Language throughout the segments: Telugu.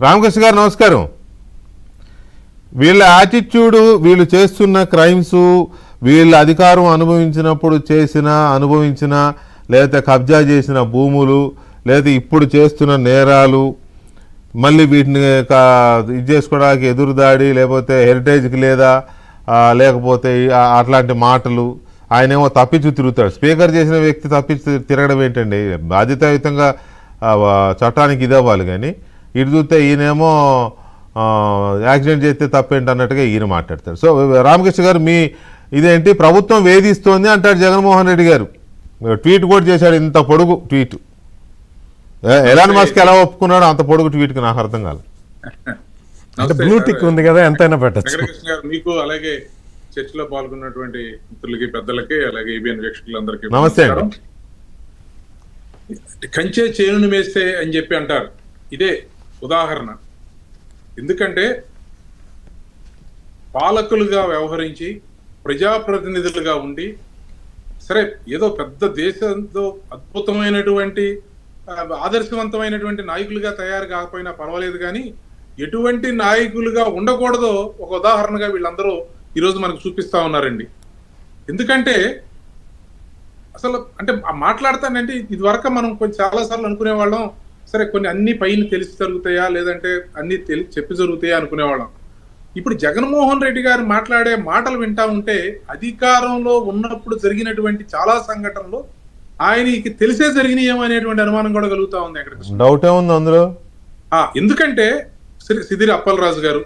రామకృష్ణ గారు నమస్కారం. వీళ్ళ యాటిట్యూడ్, వీళ్ళు చేస్తున్న క్రైమ్స్, వీళ్ళ అధికారం అనుభవించినప్పుడు అనుభవించిన లేకపోతే కబ్జా చేసిన భూములు, లేదా ఇప్పుడు చేస్తున్న నేరాలు, మళ్ళీ వీటిని ఇది చేసుకోవడానికి ఎదురుదాడి, లేకపోతే హెరిటేజ్కి లేకపోతే అట్లాంటి మాటలు, ఆయనేమో తప్పించు తిరుగుతాడు. స్పీకర్ చేసిన వ్యక్తి తప్పించి తిరగడం ఏంటండి? బాధ్యతాయుతంగా చట్టానికి ఇది అవ్వాలి. కానీ ఇటు చూస్తే ఈయనేమో యాక్సిడెంట్ చేస్తే తప్పేంటి అన్నట్టుగా ఈయన మాట్లాడతారు. సో రామకృష్ణ గారు, మీ ఇదేంటి, ప్రభుత్వం వేధిస్తోంది అంటాడు జగన్మోహన్ రెడ్డి గారు. ట్వీట్ కూడా చేశాడు, ఇంత పొడుగు ట్వీట్. ఎలాన్ మస్క్ ఎలా ఒప్పుకున్నాడో అంత పొడుగు ట్వీట్కి నాకు అర్థం కాలేదు. బ్లూ టిక్ ఉంది కదా, ఎంతైనా పెట్టచ్చు. మీకు అలాగే చర్చలో పాల్గొన్నటువంటి మిత్రులకి, పెద్దలకి, అలాగే ఏబిఎన్ వీక్షకులందరికీ నమస్తే అండి. కంచే చేనును మేస్తే అని చెప్పి అంటారు. ఇదే ఉదాహరణ. ఎందుకంటే పాలకులుగా వ్యవహరించి ప్రజాప్రతినిధులుగా ఉండి, సరే ఏదో పెద్ద దేశంతో అద్భుతమైనటువంటి ఆదర్శవంతమైనటువంటి నాయకులుగా తయారు కాకపోయినా పర్వాలేదు, కానీ ఎటువంటి నాయకులుగా ఉండకూడదో ఒక ఉదాహరణగా వీళ్ళందరూ ఈరోజు మనకు చూపిస్తా ఉన్నారండి. ఎందుకంటే అసలు అంటే మాట్లాడతానంటే ఇదివరకు మనం కొంచెం చాలాసార్లు అనుకునే వాళ్ళం, సరే కొన్ని అన్ని పైన తెలిసి జరుగుతాయా, లేదంటే అన్ని చెప్పి జరుగుతాయా అనుకునేవాళ్ళం. ఇప్పుడు జగన్మోహన్ రెడ్డి గారు మాట్లాడే మాటలు వింటా ఉంటే అధికారంలో ఉన్నప్పుడు జరిగినటువంటి చాలా సంఘటనలు ఆయనకి తెలిసే జరిగినాయేమో అనేటువంటి అనుమానం కూడా కలుగుతా ఉంది. అక్కడ డౌట్ ఏముంది అందులో? ఎందుకంటే సిదిరి అప్పలరాజు గారు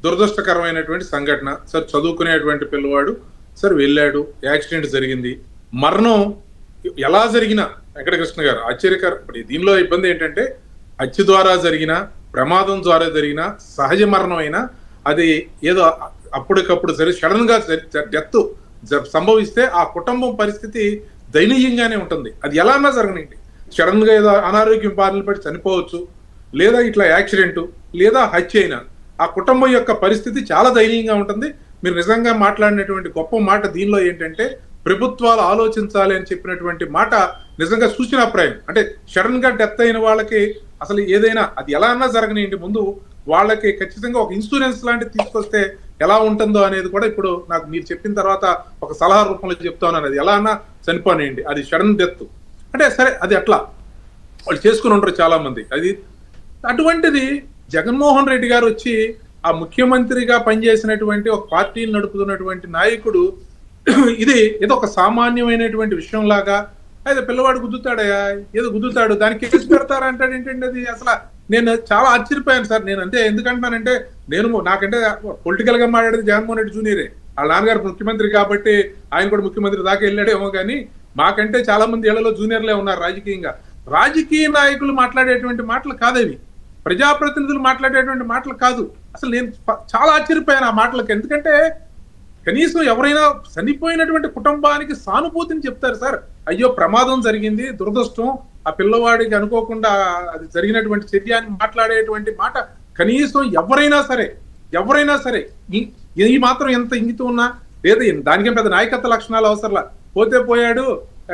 దురదృష్టకరమైనటువంటి సంఘటన. సార్ చదువుకునేటువంటి పిల్లవాడు సార్ వెళ్ళాడు, యాక్సిడెంట్ జరిగింది, మరణం ఎలా జరిగినా వెంకటకృష్ణ గారు ఆశ్చర్యకర. దీనిలో ఇబ్బంది ఏంటంటే హత్య ద్వారా జరిగిన, ప్రమాదం ద్వారా జరిగిన, సహజ మరణం అయినా అది ఏదో అప్పటికప్పుడు సడన్ గా డెత్ సంభవిస్తే ఆ కుటుంబం పరిస్థితి దయనీయంగానే ఉంటుంది. అది ఎలా అన్నా జరగనండి. సడన్ గా ఏదో అనారోగ్యం బారిన పడి చనిపోవచ్చు, లేదా ఇట్లా యాక్సిడెంట్, లేదా హత్య అయినా ఆ కుటుంబం యొక్క పరిస్థితి చాలా దయనీయంగా ఉంటుంది. మీరు నిజంగా మాట్లాడినటువంటి గొప్ప మాట దీనిలో ఏంటంటే ప్రభుత్వాలు ఆలోచించాలి అని చెప్పినటువంటి మాట నిజంగా సూచనాప్రాయం. అంటే సడన్ గా డెత్ అయిన వాళ్ళకి అసలు ఏదైనా అది ఎలా అన్నా జరగనియండి, ముందు వాళ్ళకి ఖచ్చితంగా ఒక ఇన్సూరెన్స్ లాంటిది తీసుకొస్తే ఎలా ఉంటుందో అనేది కూడా ఇప్పుడు నాకు మీరు చెప్పిన తర్వాత ఒక సలహా రూపంలో చెప్తా ఉన్నాను. అది ఎలా అన్నా చనిపోనేయండి, అది సడన్ డెత్ అంటే సరే, అది అట్లా వాళ్ళు చేసుకుని ఉంటారు చాలా మంది. అది అటువంటిది జగన్మోహన్ రెడ్డి గారు వచ్చి ఆ ముఖ్యమంత్రిగా పనిచేసినటువంటి ఒక పార్టీని నడుపుతున్నటువంటి నాయకుడు ఇది ఏదో ఒక సామాన్యమైనటువంటి విషయం లాగా, అయితే పిల్లవాడు గుద్దుతాడయా, ఏదో గుద్దుతాడు దానికి కేసు పెడతారంటాడు ఏంటండి అది. అసలు నేను చాలా ఆశ్చర్యపోయాను సార్. నేను అంతే ఎందుకంటానంటే, నాకంటే పొలిటికల్ గా మాట్లాడేది జగన్మోహన్ రెడ్డి జూనియరే. వాళ్ళ నాన్నగారు ముఖ్యమంత్రి కాబట్టి ఆయన కూడా ముఖ్యమంత్రి దాకా వెళ్ళాడేమో, కానీ మాకంటే చాలా మంది ఏళ్లలో జూనియర్లే ఉన్నారు రాజకీయంగా. రాజకీయ నాయకులు మాట్లాడేటువంటి మాటలు కాదవి, ప్రజాప్రతినిధులు మాట్లాడేటువంటి మాటలు కాదు. అసలు నేను చాలా ఆశ్చర్యపోయాను ఆ మాటలకు. ఎందుకంటే కనీసం ఎవరైనా చనిపోయినటువంటి కుటుంబానికి సానుభూతిని చెప్తారు సార్. అయ్యో ప్రమాదం జరిగింది, దురదృష్టం, ఆ పిల్లవాడికి అనుకోకుండా అది జరిగినటువంటి చర్య అని మాట్లాడేటువంటి మాట కనీసం ఎవరైనా సరే ఈ మాత్రం ఎంత ఇంగితం ఉన్నా, లేదా దానికేం పెద్ద నాయకత్వ లక్షణాలు అవసరంలా, పోతే పోయాడు,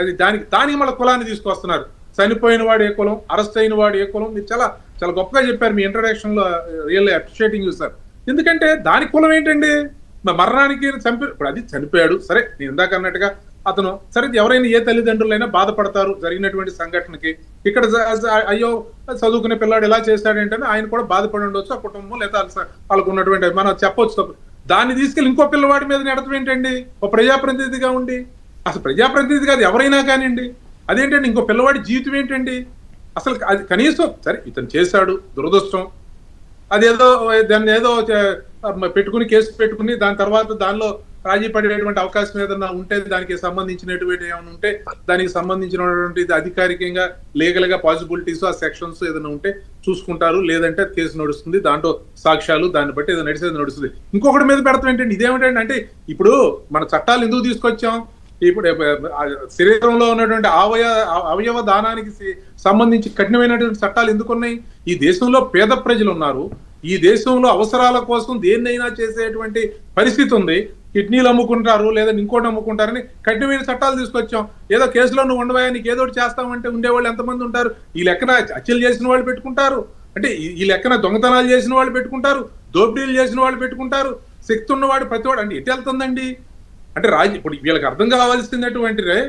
అది దానికి మళ్ళీ కులాన్ని తీసుకొస్తున్నారు. చనిపోయిన వాడు ఏ కులం, అరెస్ట్ అయిన వాడు ఏ కులం, మీరు చాలా చాలా గొప్పగా చెప్పారు మీ ఇంట్రడక్షన్ లో. Really appreciating you sir. ఎందుకంటే దాని కులం ఏంటండి, మరణానికి ఇప్పుడు అది చనిపోయాడు సరే, నేను ఇందాక అన్నట్టుగా అతను సరే, ఎవరైనా ఏ తల్లిదండ్రులైనా బాధపడతారు జరిగినటువంటి సంఘటనకి. ఇక్కడ అయ్యో చదువుకునే పిల్లాడు ఎలా చేస్తాడేంటని ఆయన కూడా బాధపడి ఉండొచ్చు, ఆ కుటుంబం లేదా వాళ్ళకు ఉన్నటువంటి మనం చెప్పొచ్చు. దాన్ని తీసుకెళ్ళి ఇంకో పిల్లవాడి మీద నెడతం ఏంటండి ఒక ప్రజాప్రతినిధిగా ఉండి. అసలు ప్రజాప్రతినిధి కాదు ఎవరైనా కానివ్వండి, అదేంటండి ఇంకో పిల్లవాడి జీవితం ఏంటండి అసలు. అది కనీసం సరే ఇతను చేశాడు, దురదృష్టం, అదేదో దాన్ని ఏదో పెట్టుకుని కేసు పెట్టుకుని దాని తర్వాత దానిలో రాజీ పడేటువంటి అవకాశం ఏదన్నా ఉంటే, దానికి సంబంధించినటువంటి ఏమైనా ఉంటే దానికి సంబంధించినటువంటి అధికారికంగా లీగల్ గా పాసిబిలిటీస్ ఆ సెక్షన్స్ ఏదైనా ఉంటే చూసుకుంటారు, లేదంటే కేసు నడుస్తుంది, దాంట్లో సాక్ష్యాలు దాన్ని బట్టి ఏదో నడిచేది నడుస్తుంది. ఇంకొకటి మీద పెడతాం ఏంటండి, ఇదేమిటండి అంటే ఇప్పుడు మన చట్టాలు ఎందుకు తీసుకొచ్చాం, ఇప్పుడు శరీరంలో ఉన్నటువంటి అవయవ దానానికి సంబంధించి కఠినమైనటువంటి చట్టాలు ఎందుకున్నాయి. ఈ దేశంలో పేద ప్రజలు ఉన్నారు, ఈ దేశంలో అవసరాల కోసం దేన్నైనా చేసేటువంటి పరిస్థితి ఉంది. కిడ్నీలు అమ్ముకుంటారు, లేదా ఇంకోటి అమ్ముకుంటారని కఠినమైన చట్టాలు తీసుకొచ్చాం. ఏదో కేసులో నువ్వు ఉండవా, నీకు ఏదో చేస్తామంటే ఉండేవాళ్ళు ఎంతమంది ఉంటారు. ఈ లెక్కన హత్యలు చేసిన వాళ్ళు పెట్టుకుంటారు, అంటే ఈ లెక్కన దొంగతనాలు చేసిన వాళ్ళు పెట్టుకుంటారు, దోపిడీలు చేసిన వాళ్ళు పెట్టుకుంటారు, శక్తి ఉన్నవాడు ప్రతివాడు అంటే ఎటు వెళ్తుందండి? అంటే ఇప్పుడు వీళ్ళకి అర్థం కావాల్సినటువంటిదే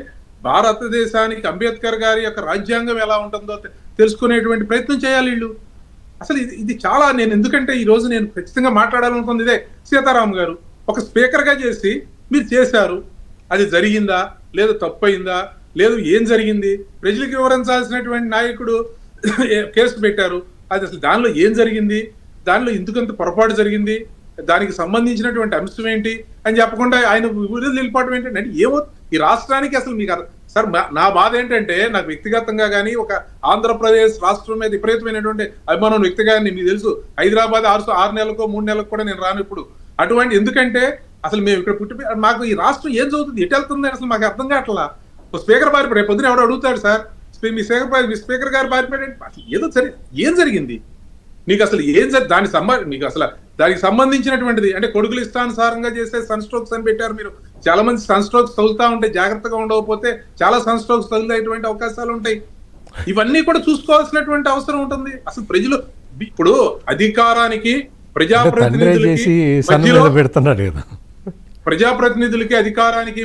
భారతదేశానికి అంబేద్కర్ గారి యొక్క రాజ్యాంగం ఎలా ఉంటుందో తెలుసుకునేటువంటి ప్రయత్నం చేయాలి వీళ్ళు. అసలు ఇది చాలా నేను ఎందుకంటే ఈ రోజు నేను ఖచ్చితంగా మాట్లాడాలనుకుంది ఇదే. సీతారాం గారు ఒక స్పీకర్ గా చేసి మీరు చేశారు, అది జరిగిందా లేదు తప్పయిందా లేదు ఏం జరిగింది, ప్రజలకు వివరించాల్సినటువంటి నాయకుడు కేసు పెట్టారు, అది అసలు దానిలో ఏం జరిగింది, దానిలో ఎందుకంత పొరపాటు జరిగింది, దానికి సంబంధించినటువంటి అంశం ఏంటి అని చెప్పకుండా ఆయన విడుదల వెళ్ళిపోవడం ఏంటంటే ఏమో ఈ రాష్ట్రానికి అసలు మీకు సార్ నా బాధ ఏంటంటే నాకు వ్యక్తిగతంగా కానీ ఒక ఆంధ్రప్రదేశ్ రాష్ట్రం మీద విపరీతమైనటువంటి అభిమానం వ్యక్తిగానే మీకు తెలుసు. హైదరాబాద్ 6 నెలలకో 3 నెలలకు కూడా నేను రాను ఇప్పుడు. అటువంటి ఎందుకంటే అసలు మేము ఇక్కడ పుట్టి మాకు ఈ రాష్ట్రం ఏం చదువుతుంది ఎటు వెళ్తుంది అసలు మాకు అర్థం కావట్లా. స్పీకర్ బారిపోయి రేపు పొద్దున ఎవడో అడుగుతాడు సార్ మీ స్పీకర్ గారు బారిపోయాడు అసలు ఏదో సరే ఏం జరిగింది మీకు అసలు ఏం మీకు అసలు దానికి సంబంధించినటువంటిది అంటే కొడుకులు ఇష్టానుసారంగా చేసే సన్ స్ట్రోక్స్ అని పెట్టారు మీరు. చాలా మంది సన్ స్ట్రోక్స్ తగులుతా ఉంటాయి, జాగ్రత్తగా ఉండకపోతే చాలా సన్ స్ట్రోక్స్ తగిలేటువంటి అవకాశాలు ఉంటాయి. ఇవన్నీ కూడా చూసుకోవాల్సినటువంటి అవసరం ఉంటుంది. అసలు ప్రజలు ఇప్పుడు అధికారానికి ప్రజాప్రతినిధులకి అధికారానికి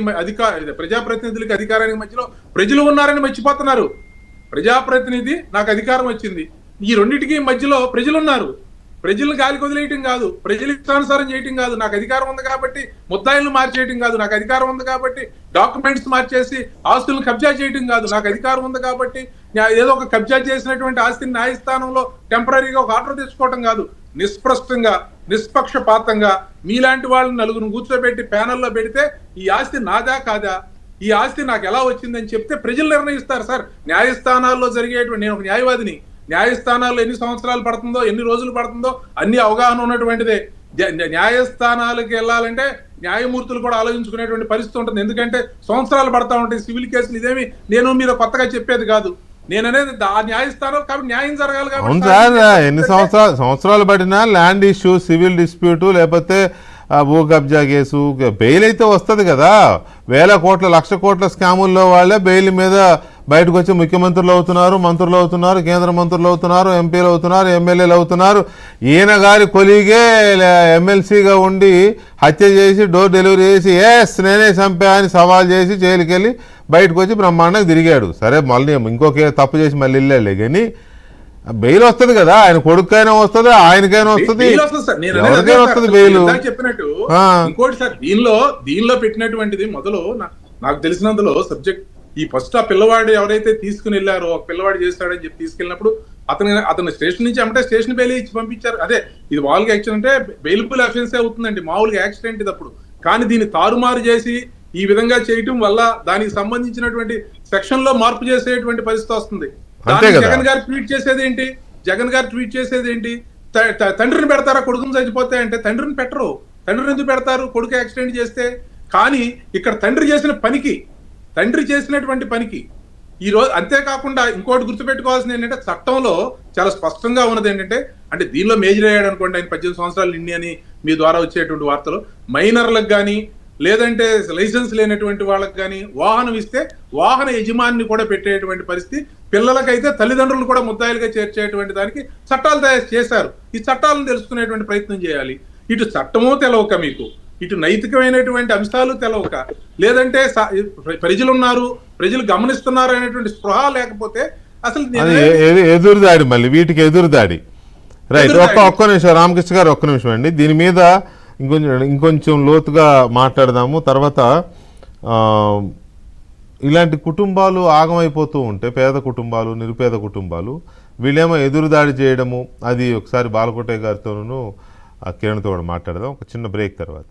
మధ్యలో ప్రజలు ఉన్నారని మర్చిపోతున్నారు. ప్రజాప్రతినిధి నాకు అధికారం వచ్చింది, ఈ రెండింటికి మధ్యలో ప్రజలు ఉన్నారు. ప్రజలను గాలికి వదిలేయటం కాదు, ప్రజలు ఇష్టానుసారం చేయటం కాదు, నాకు అధికారం ఉంది కాబట్టి ముద్దాయిలను మార్చేయటం కాదు, నాకు అధికారం ఉంది కాబట్టి డాక్యుమెంట్స్ మార్చేసి ఆస్తులను కబ్జా చేయటం కాదు, నాకు అధికారం ఉంది కాబట్టి ఏదో ఒక కబ్జా చేసినటువంటి ఆస్తిని న్యాయస్థానంలో టెంపరీగా ఒక ఆర్డర్ తెచ్చుకోవటం కాదు. నిష్ప్రష్టంగా నిష్పక్షపాతంగా మీలాంటి వాళ్ళని నలుగురు కూర్చోబెట్టి ప్యానెల్లో పెడితే ఈ ఆస్తి నాదా కాదా, ఈ ఆస్తి నాకు ఎలా వచ్చిందని చెప్తే ప్రజలు నిర్ణయిస్తారు. సార్ న్యాయస్థానాల్లో జరిగేటువంటి నేను ఒక న్యాయవాదిని, న్యాయస్థానాల్లో ఎన్ని సంవత్సరాలు పడుతుందో ఎన్ని రోజులు పడుతుందో అన్ని అవగాహన ఉన్నటువంటిదే. న్యాయస్థానాలకు వెళ్ళాలంటే న్యాయమూర్తులు కూడా ఆలోచించుకునేటువంటి పరిస్థితి ఉంటుంది. ఎందుకంటే సంవత్సరాలు పడతా ఉంటాయి సివిల్ కేసులు. ఇదేమి నేను మీరు కొత్తగా చెప్పేది కాదు, నేను అనేది ఆ న్యాయస్థానం కాబట్టి న్యాయం జరగాలి కాబట్టి. ఎన్ని సంవత్సరాలు పడినా ల్యాండ్ ఇష్యూ, సివిల్ డిస్ప్యూట్, లేకపోతే భూ కబ్జా కేసు, బెయిల్ అయితే వస్తుంది కదా. వేల కోట్ల 1,00,000 కోట్ల స్కాముల్లో వాళ్ళే బెయిల్ మీద బయటకు వచ్చి ముఖ్యమంత్రులు అవుతున్నారు, మంత్రులు అవుతున్నారు, కేంద్ర మంత్రులు అవుతున్నారు, ఎంపీలు అవుతున్నారు, ఎమ్మెల్యేలు అవుతున్నారు. ఈయన గారి కొలీగే ఎమ్మెల్సీగా ఉండి హత్య చేసి డోర్ డెలివరీ చేసి నేనే చంపా అని సవాల్ చేసి జైలుకి వెళ్ళి బయటకు వచ్చి బ్రహ్మాండంగా తిరిగాడు. సరే మళ్ళీ ఇంకొక తప్పు చేసి మళ్ళీ వెళ్ళాలి కానీ బెయిల్ వస్తుంది కదా. ఆయన కొడుకైనా వస్తుంది, ఆయనకైనా వస్తుంది, ఎవరికైనా వస్తుంది బెయిల్. చెప్పినట్టు ఇంకోటి సార్ దీనిలో పెట్టినటువంటిది మొదలు నాకు తెలిసినందులో సబ్జెక్ట్ ఈ ఫస్ట్ ఆ పిల్లవాడు ఎవరైతే తీసుకుని వెళ్ళారో ఒక పిల్లవాడు చేస్తాడని చెప్పి తీసుకెళ్ళినప్పుడు అతను స్టేషన్ నుంచి అంటే స్టేషన్ బెయిల్ ఇచ్చి పంపించారు. అదే ఇది మామూలుగా యాక్షన్ అంటే బెయిలబుల్ అఫెన్స్ అవుతుందండి మామూలుగా యాక్సిడెంట్ ఇది. అప్పుడు కానీ దీన్ని తారుమారు చేసి ఈ విధంగా చేయటం వల్ల దానికి సంబంధించినటువంటి సెక్షన్ లో మార్పు చేసేటువంటి పరిస్థితి వస్తుంది. జగన్ గారు ట్వీట్ చేసేది ఏంటి తండ్రిని పెడతారా కొడుకుని చచ్చిపోతే అంటే తండ్రిని పెట్టరు. తండ్రిని ఎందుకు పెడతారు కొడుకు యాక్సిడెంట్ చేస్తే? కానీ ఇక్కడ తండ్రి చేసినటువంటి పనికి ఈ రోజు అంతేకాకుండా ఇంకోటి గుర్తుపెట్టుకోవాల్సింది ఏంటంటే చట్టంలో చాలా స్పష్టంగా ఉన్నది ఏంటంటే అంటే దీనిలో మేజర్ అయ్యాడు అనుకోండి ఆయన 18 సంవత్సరాలు నిండి అని మీ ద్వారా వచ్చేటువంటి వార్తలు, మైనర్లకు కానీ లేదంటే లైసెన్స్ లేనటువంటి వాళ్ళకి కానీ వాహనం ఇస్తే వాహన యజమానిని కూడా పెట్టేటువంటి పరిస్థితి, పిల్లలకైతే తల్లిదండ్రులు కూడా ముద్దాయిలుగా చేర్చేటువంటి దానికి చట్టాలు తయారు చేశారు. ఈ చట్టాలను తెలుసుకునేటువంటి ప్రయత్నం చేయాలి. ఇటు చట్టమూ తెలవక మీకు, ఇటు నైతికమైనటువంటి అంశాలు తెలవక, లేదంటే ప్రజలున్నారు ప్రజలు గమనిస్తున్నారు అనేటువంటి స్పృహ లేకపోతే అసలు ఎదురుదాడి, మళ్ళీ వీటికి ఎదురుదాడి. రైట్, ఒక్క నిమిషం రామకృష్ణ గారు, ఒక్క నిమిషం అండి. దీని మీద ఇంకొంచెం లోతుగా మాట్లాడదాము తర్వాత. ఇలాంటి కుటుంబాలు ఆగమైపోతూ ఉంటే, పేద కుటుంబాలు, నిరుపేద కుటుంబాలు, వీళ్ళేమో ఎదురుదాడి చేయడము, అది ఒకసారి బాలకోటయ్య గారితోనూ కిరణ్తో కూడా మాట్లాడదాం ఒక చిన్న బ్రేక్ తర్వాత.